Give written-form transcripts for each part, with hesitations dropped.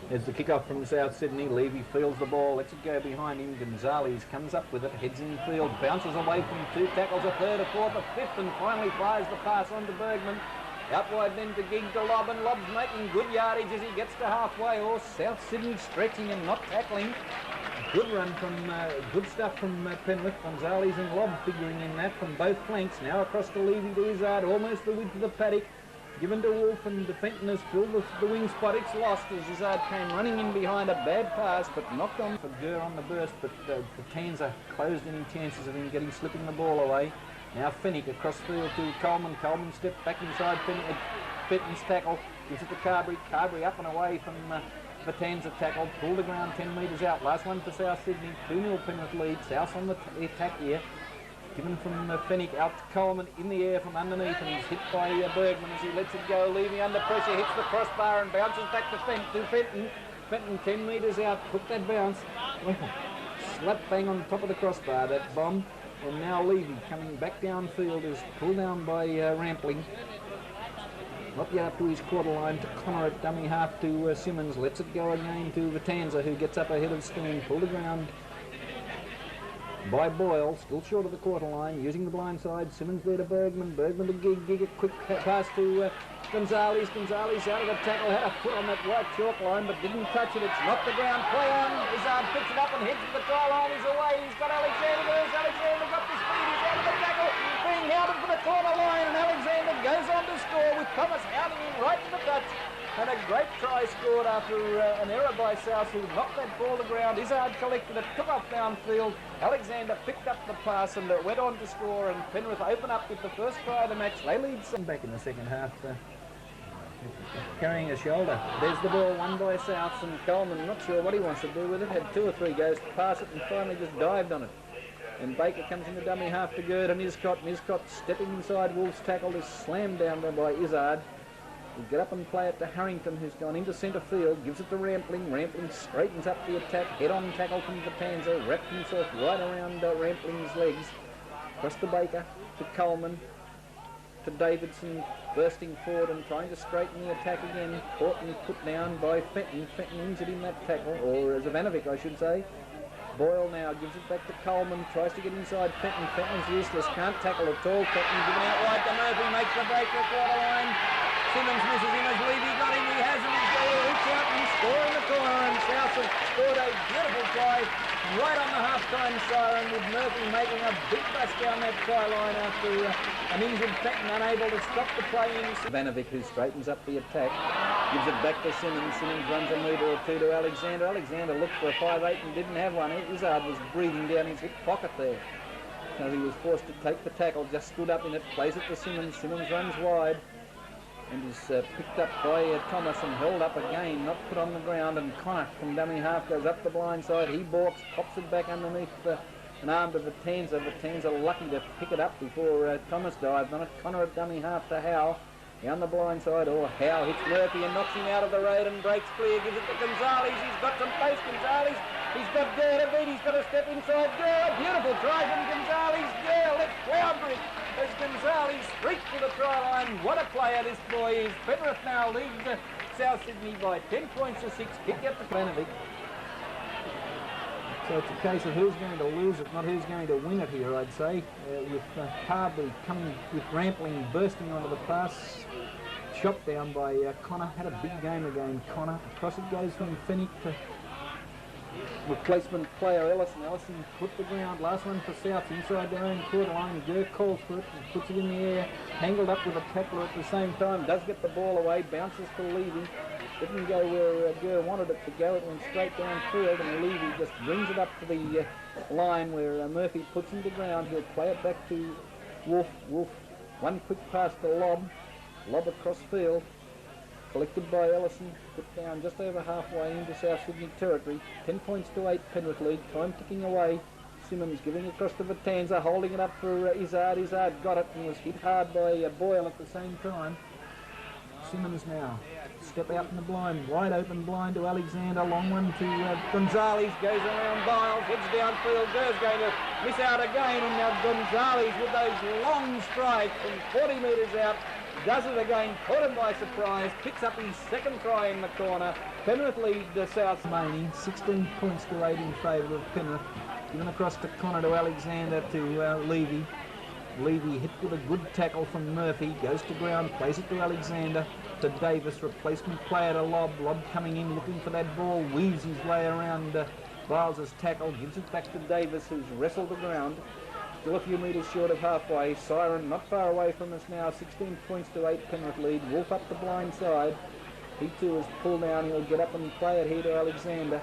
There's the kick-off from South Sydney. Levy fields the ball, lets it go behind him. Gonzalez comes up with it, heads in field, bounces away from two tackles, a third, a fourth, a fifth, and finally fires the pass on to Bergman. Out wide then to Gig to Lob, and Lob's making good yardage as he gets to halfway. Or South Sydney stretching and not tackling. Good run from, good stuff from Penrith. Gonzalez and Lob figuring in that from both flanks. Now across to Levy to Izzard, almost the width of the paddock. Given to Wolf, and Fenton has filled the wing spot. It's lost as Izzard came running in behind a bad pass, but knocked on for Gurr on the burst. But the Tanzer closed any chances of him slipping the ball away. Now Fennick across field to Coleman. Coleman stepped back inside Fenton's tackle. Gives it to Carberry. Carberry up and away from the Tanzer tackle. Pulled the ground 10 metres out. Last one for South Sydney. 2-0 Penrith lead. South on the attack here. Given from Fennick out to Coleman in the air from underneath, and he's hit by Bergman as he lets it go, leaving under pressure, hits the crossbar and bounces back to Fenton. Fenton 10 metres out, took that bounce. Slap bang on the top of the crossbar, that bomb. And now Levy coming back downfield is pulled down by Rampling. Up yard to his quarter line to Connor at dummy half to Simmons. Lets it go again to Vitanza, who gets up ahead of Steen. Pulled the ground by Boyle, still short of the quarter line, using the blind side. Simmons there to Bergman. Bergman to Gig. A quick pass to Gonzalez. Gonzalez out of the tackle, had a foot on that white chalk line, but didn't touch it. It's knocked the ground. Play on. Izzard picks it up and heads to the try line. He's away. He's got Alexander. There's Alexander. Got the speed. He's out of the tackle. Being hounded for the corner line, and Alexander goes on to score with Thomas hounding him right in the touch. And a great try scored after an error by South, who knocked that ball to the ground. Izzard collected it, took off downfield. Alexander picked up the pass and went on to score, and Penrith open up with the first try of the match. They lead back in the second half, carrying a shoulder. There's the ball won by South, and Coleman, not sure what he wants to do with it, had 2 or 3 goes to pass it and finally just dived on it. And Baker comes in the dummy half to Gerd, and Iscott stepping inside Wolf's tackle is slammed down there by Izzard. He'll get up and play it to Harrington, who's gone into centre field, gives it to Rampling. Rampling straightens up the attack, head-on tackle from Vitanza, wrapped himself right around Rampling's legs. Across to Baker, to Coleman, to Davidson, bursting forward and trying to straighten the attack again. Caught and put down by Fenton. Fenton injured in that tackle, or Zavanovic, I should say. Boyle now gives it back to Coleman, tries to get inside Fenton. Fenton's useless, can't tackle at all. Fenton given out wide to Murphy, makes the break for the quarter line. Simmons misses him as Levy got him. He has him. He's got to reach out and score in the corner. And South have scored a beautiful try right on the half-time siren, with Murphy making a big bust down that try line after an injured Fenton unable to stop the play in. Vanovic, who straightens up the attack, gives it back to Simmons. Simmons runs a metre or two to Alexander. Alexander looked for a 5'8" and didn't have one. Izzard was breathing down his hip pocket there. So he was forced to take the tackle, just stood up in it, plays it to Simmons. Simmons runs wide and is picked up by Thomas and held up again, not put on the ground, and Connor from dummy half goes up the blind side. He balks, pops it back underneath an arm to Vitanza. Vitanza lucky to pick it up before Thomas dived on it. Connor at dummy half to Howe. Down the blind side, Howe hits Murphy and knocks him out of the road and breaks clear, gives it to Gonzalez. He's got some pace, Gonzalez. He's got Gurr to beat, he's got to step inside Gurr. Beautiful try from Gonzalez. Gurr left boundary as Gonzalez streaks to the try line. What a player this boy is. Penrith now leads South Sydney by 10 points to 6. Kick out to Planovic. So it's a case of who's going to lose it, not who's going to win it here, I'd say. With Carberry coming with Rampling bursting onto the pass. Shot down by Connor. Had a big game again, Connor. Across it goes from Fennick to replacement player Ellison. Ellison put the ground. Last one for South inside their own quarter line. Gurr calls for it and puts it in the air. Tangled up with a tackler at the same time. Does get the ball away. Bounces to Levy. Didn't go where Gurr wanted it to go. It went straight downfield, and Levy just brings it up to the line where Murphy puts him to ground. He'll play it back to Wolf. Wolf, one quick pass to Lob. Lob across field. Collected by Ellison. Put down just over halfway into South Sydney territory. 10 points to 8 Penrith lead. Time ticking away. Simmons giving across to Vitanza, holding it up for Izzard. Izzard got it and was hit hard by Boyle at the same time. Simmons now. Step out in the blind, wide open blind to Alexander, long one to Gonzalez, goes around Biles, heads downfield. Gurr's going to miss out again, and now Gonzalez with those long strides from 40 metres out, does it again, caught him by surprise, picks up his second try in the corner, Penrith lead the South Maney, 16 points to 8 in favour of Penrith. Given across to Connor, to Alexander, to Levy. Levy hit with a good tackle from Murphy, goes to ground, plays it to Alexander, to Davis, replacement player to Lobb. Lobb coming in looking for that ball, weaves his way around Biles's tackle, gives it back to Davis, who's wrestled the ground. Still a few metres short of halfway. Siren not far away from us now, 16 points to 8 Penrith lead. Wolf up the blind side. He too is pulled down, he'll get up and play it here to Alexander.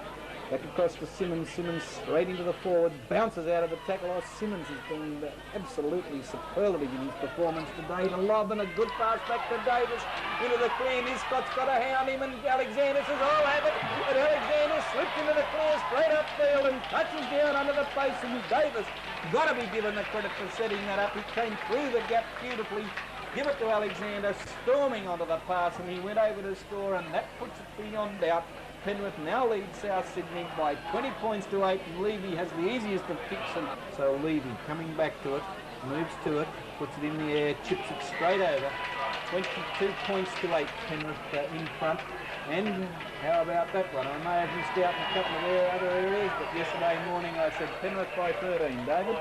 Back across to Simmons. Simmons straight into the forward, bounces out of the tackle. Oh, Simmons has been absolutely superlative in his performance today. The lob and a good pass back to Davis into the clear. Niscott's got to hound him, and Alexander says, "I'll have it." But Alexander slipped into the clear straight upfield and touches down under the face. And Davis got to be given the credit for setting that up. He came through the gap beautifully. Give it to Alexander, storming onto the pass, and he went over to score, and that puts it beyond doubt. Penrith now leads South Sydney by 20 points to 8, and Levy has the easiest of kicks. So Levy coming back to it, moves to it, puts it in the air, chips it straight over. 22 points to 8, Penrith in front. And how about that one? I may have missed out in a couple of other areas, but yesterday morning I said Penrith by 13, David.